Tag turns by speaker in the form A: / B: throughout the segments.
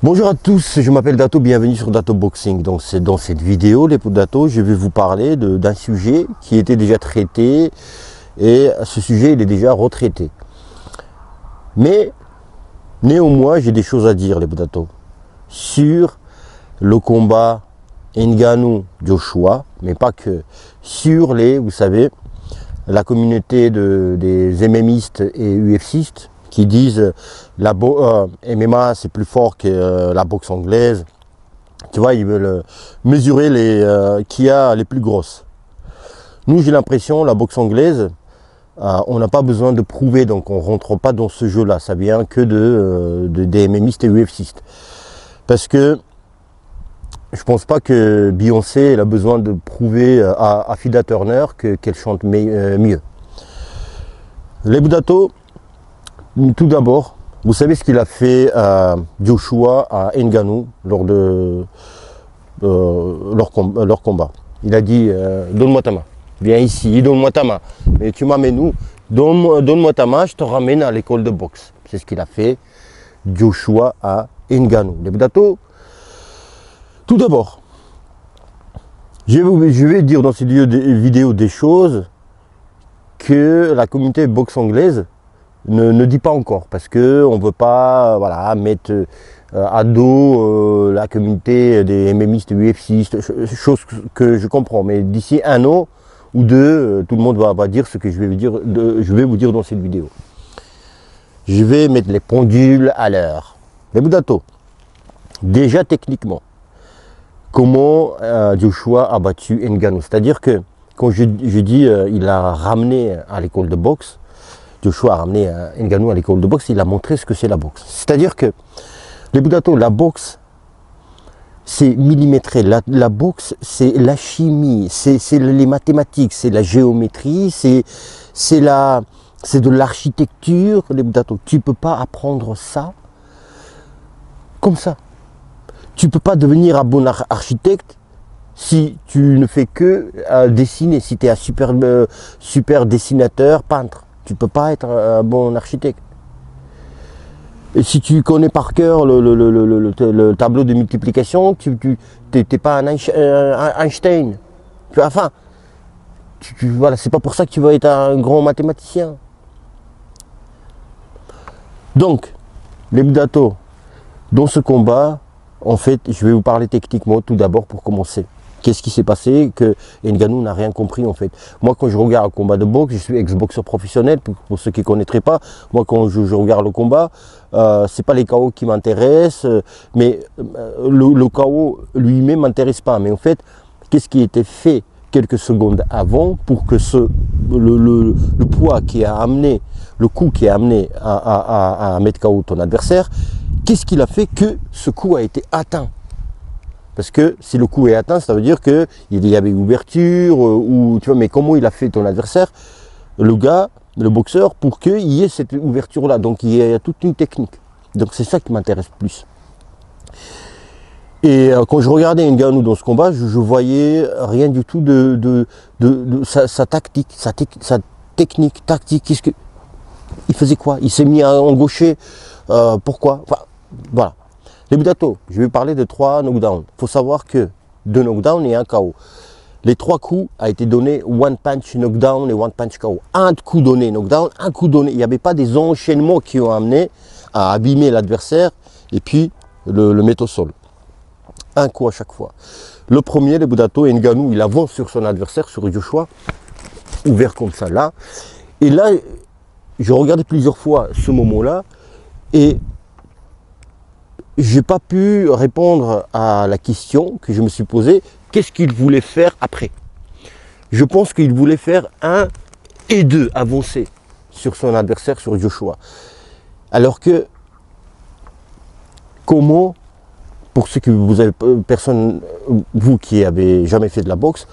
A: Bonjour à tous, je m'appelle Dato, bienvenue sur Dato Boxing. Donc c'est dans cette vidéo, les potes Dato, je vais vous parler d'un sujet qui était déjà traité et ce sujet il est déjà retraité. Mais néanmoins, j'ai des choses à dire, les potes Dato, sur le combat Ngannou-Joshua, mais pas que, sur vous savez, la communauté des MMistes et UFCistes qui disent la MMA c'est plus fort que la boxe anglaise. Tu vois, ils veulent mesurer qui a les plus grosses. Nous, j'ai l'impression, la boxe anglaise, on n'a pas besoin de prouver, donc on ne rentre pas dans ce jeu-là. Ça vient que des MMistes et UFCistes. Parce que je pense pas que Beyoncé elle a besoin de prouver à Fida Turner qu'elle chante mieux. Les Boudato, tout d'abord, vous savez ce qu'il a fait Joshua à Ngannou lors de leur combat. Il a dit donne-moi ta main, viens ici, donne-moi ta main. Mais tu m'amènes où? Donne-moi ta main, je te ramène à l'école de boxe. C'est ce qu'il a fait Joshua à Ngannou. Les Boudato, tout d'abord, je vais dire dans cette vidéo des choses que la communauté boxe anglaise ne dit pas encore, parce qu'on ne veut pas mettre à dos la communauté des MMistes, UFCistes, chose que je comprends. Mais d'ici un an ou deux, tout le monde va dire ce que je vais vous dire dans cette vidéo. Je vais mettre les pendules à l'heure. Les Boudato, déjà techniquement, comment Joshua a battu Ngannou. C'est-à-dire que quand je dis il a ramené à l'école de boxe, Joshua a ramené Ngannou à l'école de boxe, il a montré ce que c'est la boxe. C'est-à-dire que les Boudato, la boxe, c'est millimétré. La boxe, c'est la chimie, c'est les mathématiques, c'est la géométrie, c'est de l'architecture. Les Boudato, tu ne peux pas apprendre ça comme ça. Tu ne peux pas devenir un bon architecte si tu ne fais que dessiner, si tu es un super dessinateur, peintre. Tu ne peux pas être un bon architecte. Et si tu connais par cœur le tableau de multiplication, tu n'es pas un Einstein. Enfin, voilà, c'est pas pour ça que tu vas être un grand mathématicien. Donc, les Boudato, dans ce combat, en fait, je vais vous parler techniquement tout d'abord pour commencer. Qu'est-ce qui s'est passé que Ngannou n'a rien compris en fait. Moi quand je regarde un combat de boxe, je suis ex-boxeur professionnel, pour ceux qui ne connaîtraient pas, moi quand je regarde le combat, c'est pas les KO qui m'intéressent, mais le KO lui-même m'intéresse pas. Mais en fait, qu'est-ce qui était fait quelques secondes avant pour que le poids qui a amené, le coup qui a amené à mettre KO ton adversaire, qu'est-ce qu'il a fait que ce coup a été atteint? Parce que si le coup est atteint, ça veut dire qu'il y avait ouverture, ou tu vois, mais comment il a fait ton adversaire, le gars, le boxeur, pour qu'il y ait cette ouverture-là. Donc il y a toute une technique. Donc c'est ça qui m'intéresse plus. Et quand je regardais Ngannou dans ce combat, je voyais rien du tout de sa tactique, sa technique, tactique. Il faisait quoi? Il s'est mis à engaucher. Pourquoi? Enfin, voilà. Les Boudato, je vais parler de 3 knockdowns. Il faut savoir que 2 knockdowns et 1 KO. Les 3 coups a été donné one punch knockdown et one punch KO. Un coup donné knockdown, un coup donné. Il n'y avait pas des enchaînements qui ont amené à abîmer l'adversaire et puis le mettre au sol. Un coup à chaque fois. Le premier, les Boudato, Ngannou, il avance sur son adversaire, sur Joshua, ouvert comme ça là. Et là, je regardais plusieurs fois ce moment-là et j'ai pas pu répondre à la question que je me suis posée, qu'est-ce qu'il voulait faire après? Je pense qu'il voulait faire 1 et 2, avancer sur son adversaire, sur Joshua. Alors que, comment, pour ceux que vous avez, personne, vous qui avez jamais fait de la boxe,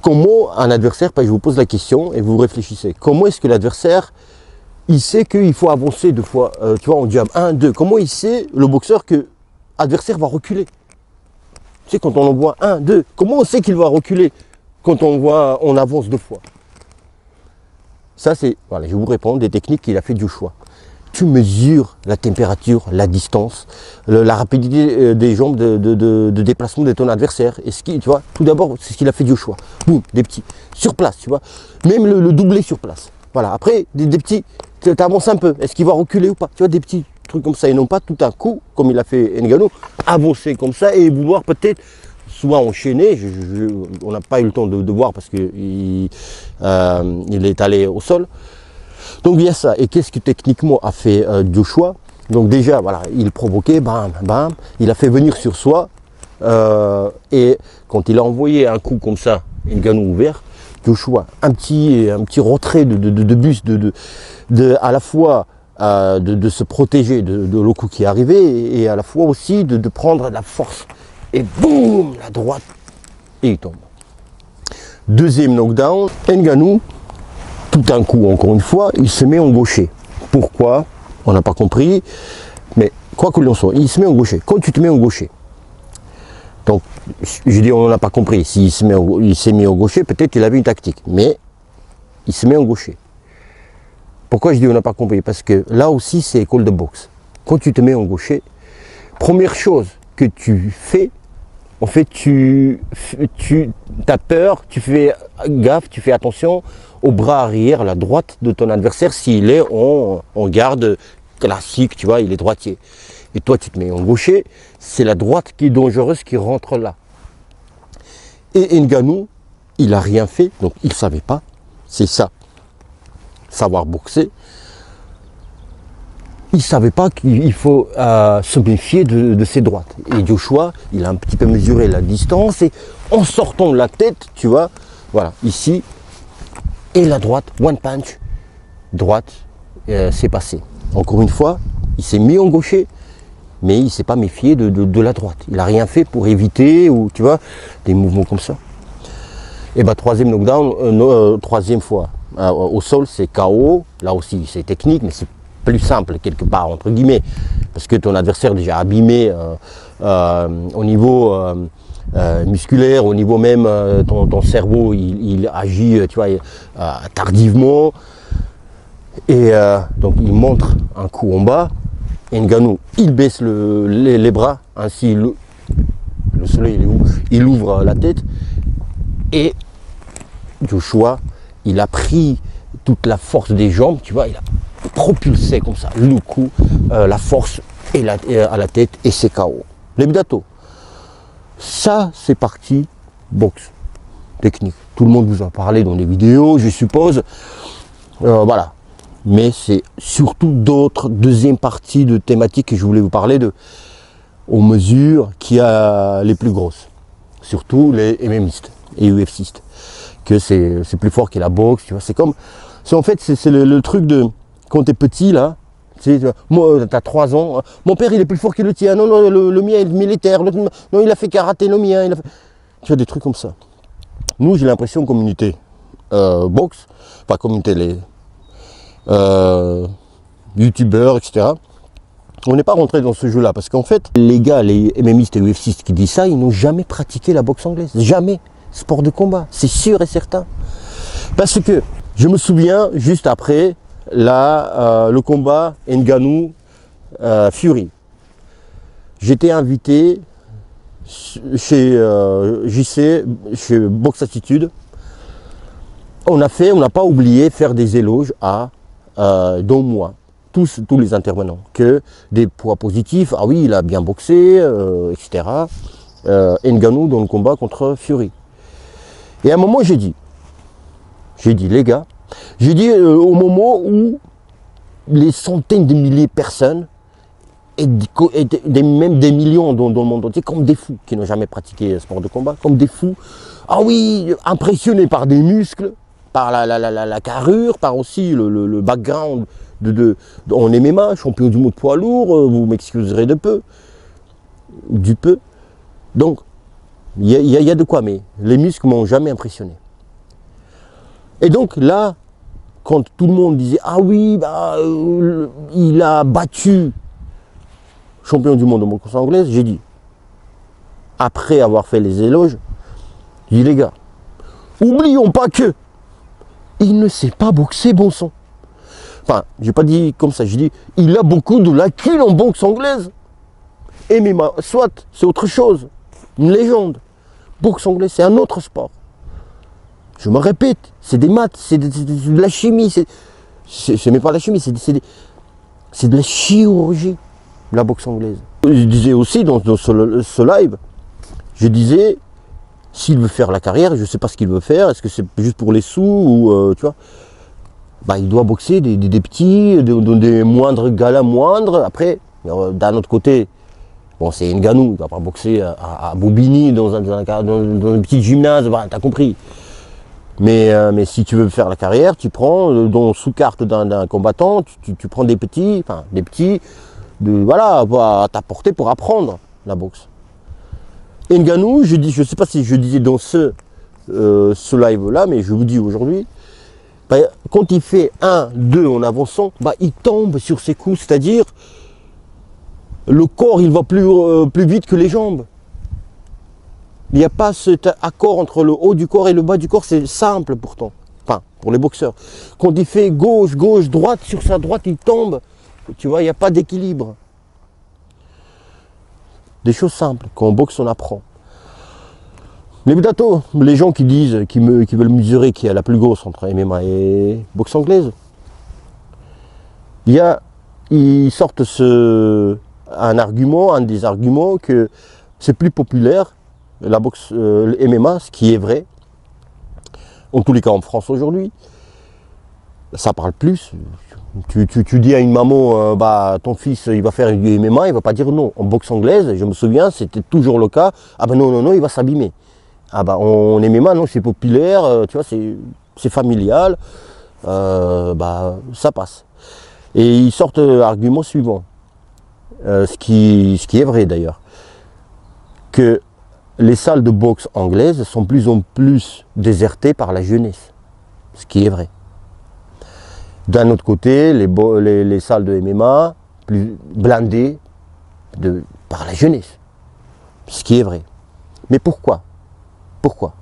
A: comment un adversaire, je vous pose la question et vous réfléchissez, comment est-ce que l'adversaire, il sait qu'il faut avancer 2 fois, tu vois, on jab 1, 2. Comment il sait, le boxeur, que l'adversaire va reculer? Tu sais, quand on envoie 1, 2, comment on sait qu'il va reculer quand on avance 2 fois? Ça, c'est, voilà, je vais vous répondre des techniques qu'il a fait Joshua. tu mesures la température, la distance, la rapidité des jambes de déplacement de ton adversaire. Et tu vois, tout d'abord, c'est ce qu'il a fait Joshua. Boum, des petits. Sur place, tu vois. Même le doublé sur place. Voilà. Après, des petits, tu avances un peu. Est-ce qu'il va reculer ou pas? Tu vois, des petits trucs comme ça. Et non pas tout un coup, comme il a fait Ngannou, avancer comme ça et vouloir peut-être soit enchaîner. On n'a pas eu le temps de voir parce qu'il est allé au sol. Donc il y a ça. Et qu'est-ce que techniquement a fait Joshua? Donc déjà, voilà, il provoquait, bam, bam, il a fait venir sur soi. Et quand il a envoyé un coup comme ça, Ngannou ouvert, Joshua, un petit retrait de bus, à la fois de se protéger de le coup qui est arrivé et à la fois aussi de prendre de la force. Et boum, la droite, et il tombe. Deuxième knockdown, Ngannou, tout un coup, encore une fois, il se met en gaucher. Pourquoi? On n'a pas compris, mais quoi que l'on soit, il se met en gaucher. Quand tu te mets en gaucher, donc, je dis on n'a pas compris, s'il s'est mis en gaucher, peut-être qu'il avait une tactique, mais il se met en gaucher. Pourquoi je dis on n'a pas compris? Parce que là aussi, c'est école de boxe. Quand tu te mets en gaucher, première chose que tu fais, en fait, tu as peur, tu fais gaffe, tu fais attention au bras arrière, la droite de ton adversaire, s'il est en garde classique, tu vois, il est droitier. Et toi, tu te mets en gaucher, c'est la droite qui est dangereuse qui rentre là. Et Ngannou, il n'a rien fait, donc il ne savait pas, c'est ça, savoir boxer. Il ne savait pas qu'il faut se méfier de ses droites. Et Joshua, il a un petit peu mesuré la distance et en sortant la tête, tu vois, voilà, ici, et la droite, one punch, droite, c'est passé. Encore une fois, il s'est mis en gaucher, mais il ne s'est pas méfié de la droite. Il n'a rien fait pour éviter, ou tu vois, des mouvements comme ça. Et bien, troisième knockdown, troisième fois, au sol, c'est KO. Là aussi, c'est technique, mais c'est plus simple, quelque part, entre guillemets, parce que ton adversaire est déjà abîmé au niveau musculaire, au niveau même, ton cerveau, il agit, tu vois, tardivement. Et donc, il montre un coup en bas. Ngannou, il baisse les bras, ainsi le soleil il est où? Il ouvre la tête et Joshua, il a pris toute la force des jambes, tu vois, il a propulsé comme ça le coup, la force et à la tête et c'est KO. Lebdato, ça c'est parti boxe technique. Tout le monde vous en parlait dans les vidéos, je suppose. Voilà. Mais c'est surtout d'autres deuxième partie de thématiques que je voulais vous parler aux mesures qui a les plus grosses. Surtout les MMistes et UFCistes. Que c'est plus fort que la boxe, tu vois. En fait, c'est le truc de, quand tu es petit là, tu sais, moi, tu as 3 ans, mon père il est plus fort que le tien, non, le mien est militaire, non, il a fait karaté, le mien, tu vois, des trucs comme ça. Nous, j'ai l'impression, communauté boxe, pas communauté, les youtubeurs, etc. On n'est pas rentré dans ce jeu-là parce qu'en fait, les gars, les MMistes et UFCistes qui disent ça, ils n'ont jamais pratiqué la boxe anglaise. Jamais. Sport de combat, c'est sûr et certain. Parce que je me souviens, juste après, le combat Ngannou-Fury. J'étais invité chez JC, chez Box Attitude. On n'a pas oublié faire des éloges dont moi, tous les intervenants, que des poids positifs, ah oui, il a bien boxé, etc. Ngannou dans le combat contre Fury. Et à un moment, j'ai dit, les gars, au moment où les centaines de milliers de personnes, et même des millions dans le monde entier, comme des fous, qui n'ont jamais pratiqué le sport de combat, comme des fous, ah oui, impressionnés par des muscles, par la carrure, par aussi le background en MMA, champion du monde poids lourd, vous m'excuserez du peu. Donc, il y a de quoi, mais les muscles m'ont jamais impressionné. Et donc là, quand tout le monde disait, ah oui, il a battu champion du monde de boxe anglaise, j'ai dit, après avoir fait les éloges, j'ai dit, les gars, oublions pas que il ne sait pas boxer, bon sang. Enfin, j'ai pas dit comme ça, je dis, il a beaucoup de lacunes en boxe anglaise. MMA, soit, c'est autre chose, une légende. Boxe anglaise, c'est un autre sport. Je me répète, c'est des maths, c'est de la chimie, c'est même pas la chimie, c'est de la chirurgie, la boxe anglaise. Je disais aussi dans ce live, je disais, s'il veut faire la carrière, je ne sais pas ce qu'il veut faire, est-ce que c'est juste pour les sous ou tu vois, bah, il doit boxer des petits, des moindres galas moindres. Après, d'un autre côté, bon, c'est Ngannou, il ne va pas boxer à Bobigny dans un petit gymnase, bah, t'as compris. Mais si tu veux faire la carrière, tu prends sous carte d'un combattant, tu prends des petits, voilà, à ta portée pour apprendre la boxe. Et Ngannou, je ne sais pas si je disais dans ce live-là, mais je vous dis aujourd'hui, bah, quand il fait 1, 2 en avançant, bah, il tombe sur ses coups, c'est-à-dire le corps il va plus vite que les jambes. Il n'y a pas cet accord entre le haut du corps et le bas du corps, c'est simple pourtant, enfin pour les boxeurs. Quand il fait gauche, gauche, droite, sur sa droite il tombe, tu vois, il n'y a pas d'équilibre. Des choses simples, quand on boxe on apprend. Les Budato, les gens qui disent, qui veulent mesurer qui a la plus grosse entre MMA et boxe anglaise, ils sortent un des arguments que c'est plus populaire, la boxe MMA, ce qui est vrai, en tous les cas en France aujourd'hui, ça parle plus. Tu dis à une maman, bah ton fils il va faire du MMA, il va pas dire non. En boxe anglaise, je me souviens, c'était toujours le cas, ah ben non, il va s'abîmer. Ah bah en MMA, non, c'est populaire, tu vois, c'est familial, bah ça passe. Et ils sortent l'argument suivant, ce qui est vrai d'ailleurs, que les salles de boxe anglaises sont de plus en plus désertées par la jeunesse, ce qui est vrai. D'un autre côté, les salles de MMA, plus blindées par la jeunesse, ce qui est vrai. Mais pourquoi? Pourquoi?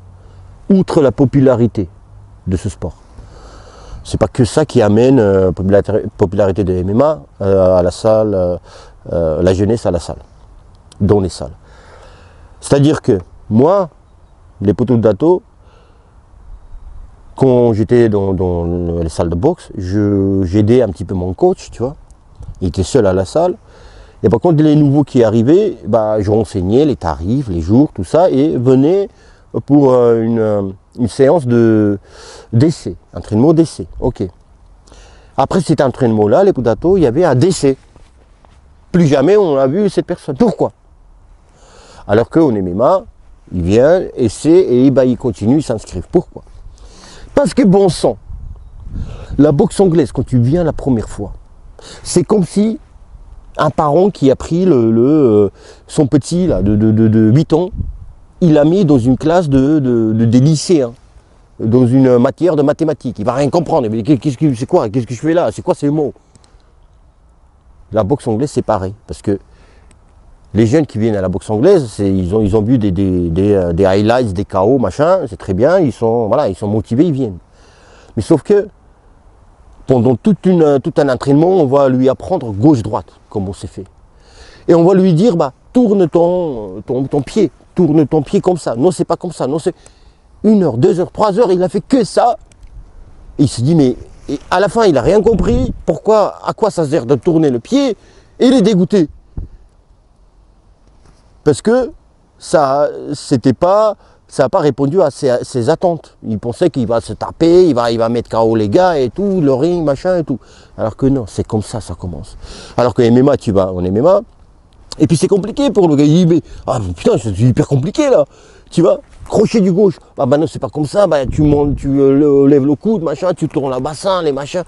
A: Outre la popularité de ce sport. C'est pas que ça qui amène popularité de MMA à la salle, la jeunesse à la salle, dans les salles. C'est-à-dire que moi, les poteaux de Dato, quand j'étais dans les salles de boxe, j'aidais un petit peu mon coach, tu vois. Il était seul à la salle. Et par contre, les nouveaux qui arrivaient, bah, je renseignais les tarifs, les jours, tout ça, et venaient pour une séance d'essai, entraînement d'essai. Ok. Après cet entraînement-là, les Dato, il y avait un décès. Plus jamais on a vu cette personne. Pourquoi? Alors qu'en MMA, il vient, essaie et bah, il continue, il s'inscrit. Pourquoi? Parce que bon sang, la boxe anglaise, quand tu viens la première fois, c'est comme si un parent qui a pris son petit là, de 8 ans, il l'a mis dans une classe des lycéens, dans une matière de mathématiques. Il va rien comprendre. Mais c'est quoi? Qu'est-ce que je fais là? C'est quoi ces mots? La boxe anglaise, c'est pareil. Parce que les jeunes qui viennent à la boxe anglaise, ils ont vu des highlights, des KO, machin, c'est très bien, ils sont motivés, ils viennent. Mais sauf que pendant tout un entraînement, on va lui apprendre gauche-droite, comme on s'est fait. Et on va lui dire, bah, tourne ton pied, tourne ton pied comme ça. Non, c'est pas comme ça, non, c'est 1 heure, 2 heures, 3 heures, il a fait que ça. Et il se dit, mais et à la fin, il n'a rien compris, à quoi ça sert de tourner le pied, et il est dégoûté. Parce que ça n'a pas répondu à ses attentes. Il pensait qu'il va se taper, il va mettre KO les gars et tout, le ring, machin et tout. Alors que non, c'est comme ça commence. Alors que MMA, tu vas en MMA, et puis c'est compliqué pour le gars. Il dit, mais, ah putain, c'est hyper compliqué là. Tu vas, crochet du gauche. Bah non, c'est pas comme ça, bah, tu lèves le coude, machin, tu tournes le bassin, les machins.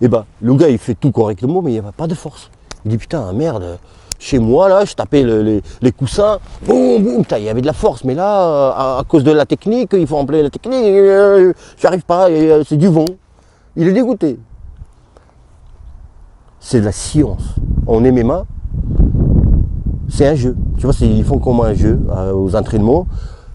A: Et bah, le gars, il fait tout correctement, mais il n'y a pas de force. Il dit, putain, merde. Chez moi, là, je tapais les coussins, boum, boum, il y avait de la force. Mais là, à cause de la technique, il faut employer la technique, j'arrive pas, c'est du vent. Il est dégoûté. C'est de la science. En MMA, c'est un jeu. Tu vois, ils font comme un jeu aux entraînements.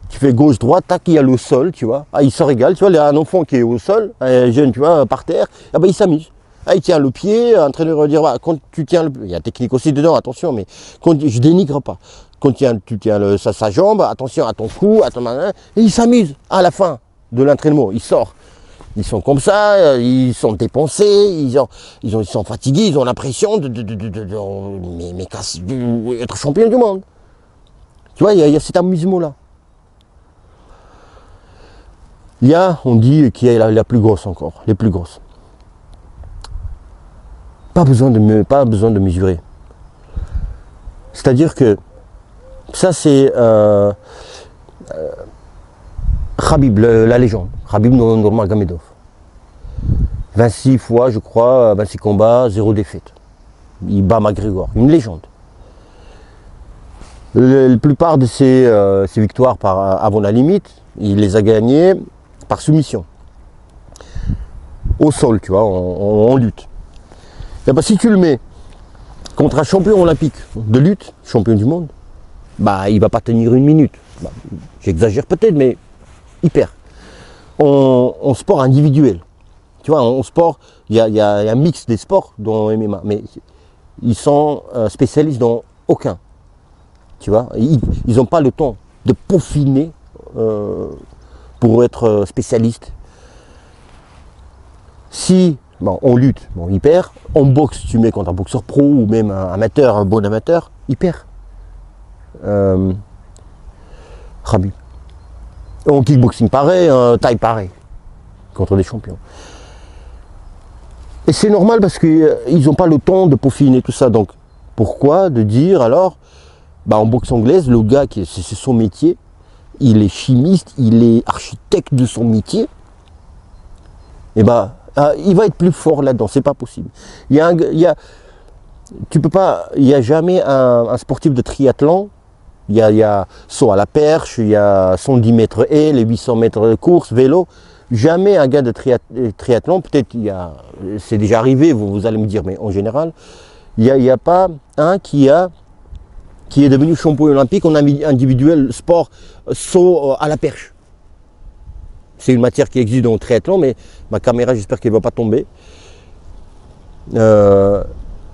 A: Tu fais gauche-droite, tac, il y a le sol, tu vois. Ah, il se régale, tu vois, il y a un enfant qui est au sol, un jeune, tu vois, par terre, ah ben, il s'amuse. Ah, il tient le pied, l'entraîneur va dire, bah, quand tu tiens le pied, il y a technique aussi dedans, attention, mais quand, je dénigre pas. Quand tu tiens sa jambe, attention à ton cou, à ton main, et il s'amuse à la fin de l'entraînement, il sort. Ils sont comme ça, ils sont dépensés, ils sont fatigués, ils ont l'impression être champion du monde. Tu vois, il y a cet amusement-là. Il y a, on dit, qui est la plus grosse encore, les plus grosses. Pas besoin de mesurer. C'est-à-dire que ça c'est Khabib, la légende, Khabib Nurmagomedov. 26 fois, je crois, 26 combats, 0 défaite. Il bat McGregor, une légende. La plupart de ses victoires avant la limite, il les a gagnées par soumission. Au sol, tu vois, en lutte. Et bah, si tu le mets contre un champion olympique de lutte, champion du monde, bah il va pas tenir une minute. Bah, j'exagère peut-être, mais il perd. En sport individuel, tu vois, en sport, il y a un mix des sports dans MMA, mais ils sont spécialistes dans aucun. Tu vois, ils n'ont pas le temps de peaufiner pour être spécialiste. Si bon, on lutte, bon, il perd. En boxe, tu mets contre un boxeur pro ou même un amateur, un bon amateur, il perd. Khabib. En kickboxing pareil, taille pareil, contre des champions. Et c'est normal parce qu'ils n'ont pas le temps de peaufiner tout ça. Donc pourquoi de dire alors, bah, en boxe anglaise, le gars, c'est son métier, il est chimiste, il est architecte de son métier, et bah, il va être plus fort là-dedans, c'est pas possible. Tu peux pas, il n'y a jamais un sportif de triathlon. Il y a saut à la perche, il y a 110 mètres haies, les 800 mètres de course, vélo. Jamais un gars de triathlon, peut-être c'est déjà arrivé, vous allez me dire, mais en général, il n'y a pas un qui est devenu champion olympique en individuel sport saut à la perche. C'est une matière qui existe dans le triathlon, mais ma caméra, j'espère qu'elle ne va pas tomber.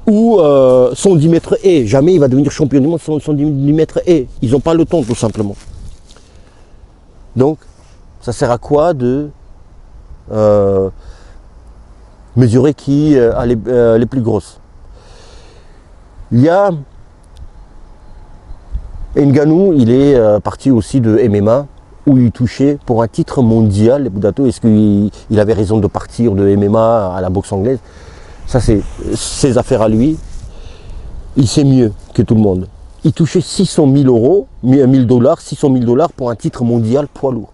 A: Ou 110 mètres haies. Jamais il va devenir champion du monde 110 mètres haies. Ils n'ont pas le temps, tout simplement. Donc, ça sert à quoi de mesurer qui a les plus grosses? Il y a Ngannou, il est parti aussi de MMA, où il touchait pour un titre mondial. Les Boudato, est-ce qu'il avait raison de partir de MMA à la boxe anglaise? Ça, c'est ses affaires à lui. Il sait mieux que tout le monde. Il touchait 600 000 euros, 1000 dollars, 600 000 dollars pour un titre mondial poids lourd.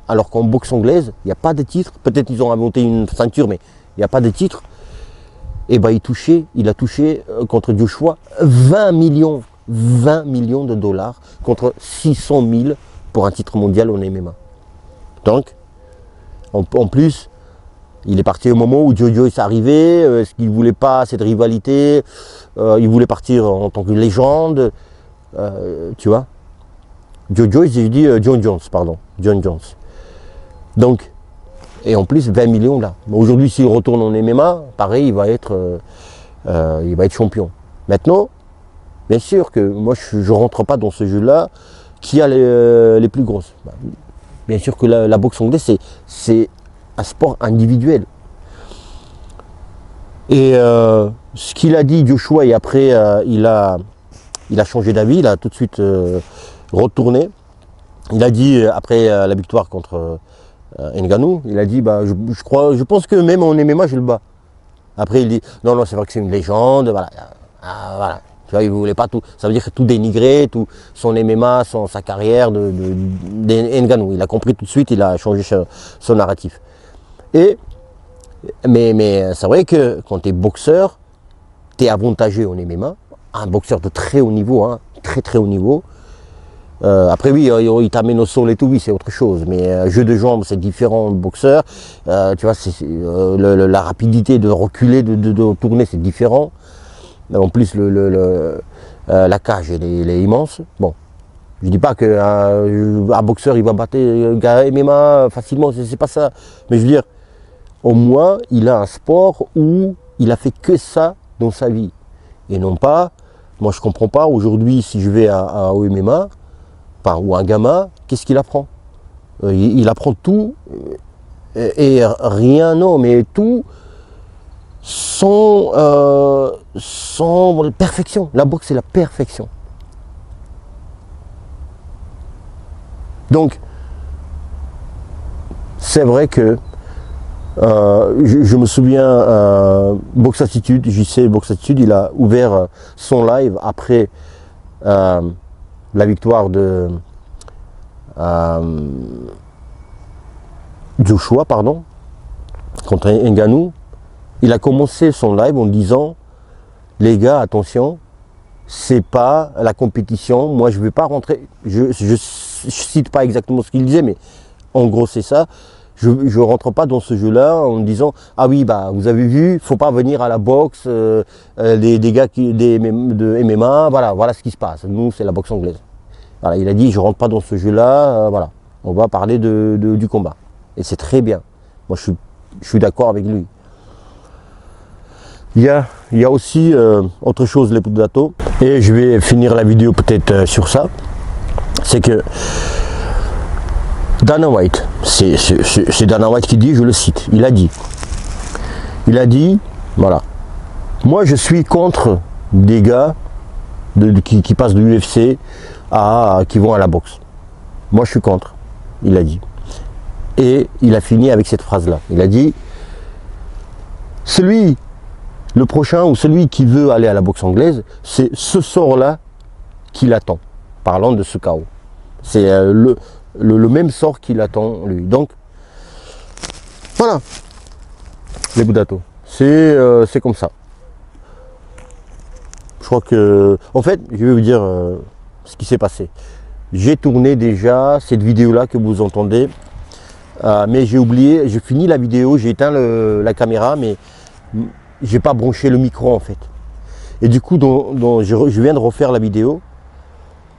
A: Alors qu'en boxe anglaise, il n'y a pas de titre. Peut-être qu'ils ont inventé une ceinture, mais il n'y a pas de titre. Et ben il a touché contre Joshua 20 millions de dollars contre 600 000 pour un titre mondial en MMA. Donc, en plus, il est parti au moment où Joe Joyce est arrivé, est-ce qu'il ne voulait pas cette rivalité, il voulait partir en tant que légende, tu vois. Joe Joyce, j'ai dit John Jones, pardon, John Jones. Donc, et en plus 20 millions là. Aujourd'hui, s'il retourne en MMA, pareil, il va être champion. Maintenant, bien sûr que moi, je ne rentre pas dans ce jeu-là, qui a les plus grosses. Bien sûr que la boxe anglaise, c'est un sport individuel. Et ce qu'il a dit Joshua, et après il a changé d'avis, il a tout de suite retourné. Il a dit après la victoire contre Ngannou, il a dit bah, je pense que même en MMA je le bats. Après il dit non c'est vrai que c'est une légende, voilà. Voilà. Tu vois, il voulait pas tout, ça veut dire que tout dénigrer, tout son MMA, sa carrière de Ngannou. Il a compris tout de suite, il a changé son narratif. Mais c'est vrai que quand tu es boxeur, tu es avantagé en MMA, un boxeur de très haut niveau, hein, très haut niveau. Après oui, il t'amène au sol et tout, oui c'est autre chose, mais jeu de jambes c'est différent, boxeur, tu vois, la rapidité de reculer, de tourner c'est différent. En plus la cage elle est immense. Bon, je dis pas qu'un boxeur il va battre un gars MMA facilement, c'est pas ça, mais je veux dire, au moins, il a un sport où il a fait que ça dans sa vie. Et non pas, moi je comprends pas, aujourd'hui si je vais au MMA, ou un gamin, qu'est-ce qu'il apprend? Il apprend tout, et rien, non, mais tout sans perfection. La boxe, c'est la perfection. Donc, c'est vrai que je me souviens, Box Attitude, JC Box Attitude, il a ouvert son live après la victoire de Joshua, pardon, contre Ngannou. Il a commencé son live en disant, les gars, attention, c'est pas la compétition, moi je ne vais pas rentrer, je cite pas exactement ce qu'il disait, mais en gros c'est ça, je ne rentre pas dans ce jeu-là en me disant, ah oui, bah vous avez vu, faut pas venir à la boxe, des gars de MMA, voilà ce qui se passe, nous c'est la boxe anglaise. Voilà, il a dit, je rentre pas dans ce jeu-là, voilà, on va parler du combat. Et c'est très bien, moi je suis d'accord avec lui. Il y a aussi autre chose, les Pudato, et je vais finir la vidéo peut-être sur ça, c'est que Dana White, c'est Dana White qui dit, je le cite, il a dit, voilà, moi je suis contre des gars qui passent de l'UFC qui vont à la boxe. Moi je suis contre, il a dit. Et il a fini avec cette phrase-là, il a dit, le prochain ou celui qui veut aller à la boxe anglaise, c'est ce sort-là qui l'attend, parlant de ce chaos. C'est le même sort qui l'attend lui. Donc, voilà, les Budato, c'est comme ça. Je crois que, en fait, je vais vous dire ce qui s'est passé. J'ai tourné déjà cette vidéo-là que vous entendez, mais j'ai oublié, j'ai fini la vidéo, j'ai éteint la caméra, mais j'ai pas branché le micro en fait. Et du coup, je viens de refaire la vidéo.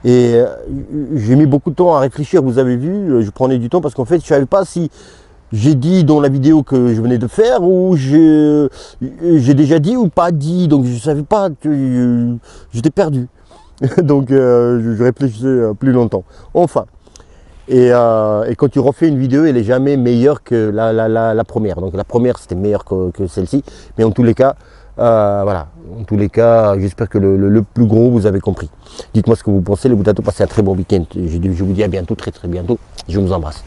A: Et j'ai mis beaucoup de temps à réfléchir, vous avez vu, je prenais du temps parce qu'en fait, je ne savais pas si j'ai dit dans la vidéo que je venais de faire ou j'ai déjà dit ou pas dit. Donc je ne savais pas, j'étais perdu. Donc je réfléchissais plus longtemps. Enfin. Et quand tu refais une vidéo, elle n'est jamais meilleure que la première. Donc la première, c'était meilleur que celle-ci. Mais en tous les cas, voilà. En tous les cas, j'espère que le plus gros, vous avez compris. Dites-moi ce que vous pensez. Les Budato, passez un très bon week-end. Je vous dis à bientôt, très très bientôt. Je vous embrasse.